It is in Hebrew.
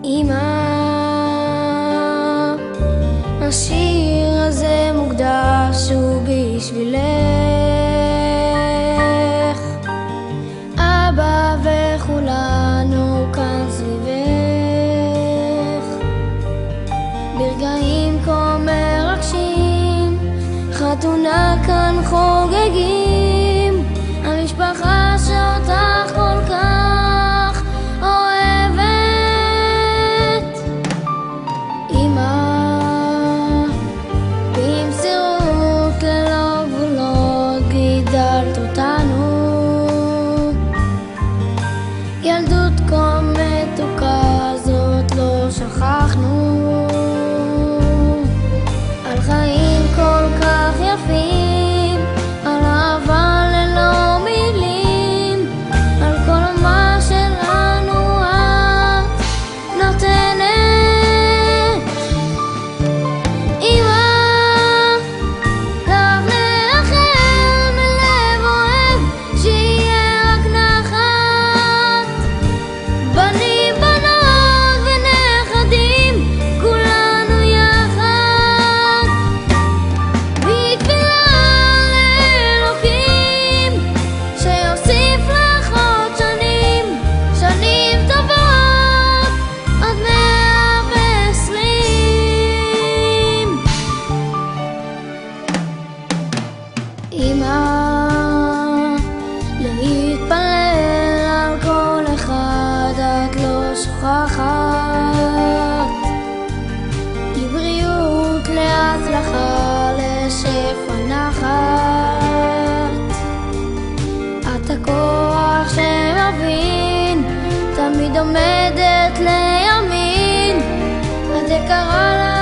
אמא, השיר הזה מוקדש הוא בשבילך. אבא וכולנו כאן סביבך, ברגעים כה מרגשים, חתונה כאן חוגגים, המשפחה שאותך כל כך אוהבת. אמא, במסירות ללא גבולות גידלת אותנו, ילדות כה מתוקה זאת לא שכחנו, על חיים כל כך יפים, על אהבה ללא מילים, על כל מה שלנו את נותנת. אמא, לך נאחל מלב אוהב שיהיה רק נחת, בנים בנות ונכדים כולנו יחד, בתפילה לאלוקים שיוסיף לך עוד שנים, שנים טובות עד 120. אמא, להתפלל על כל אחד את לא שוכחת, לבריאות, להצלחה, לשפע נחת, את הכוח שמבין, תמיד עומדת לימין, את יקרה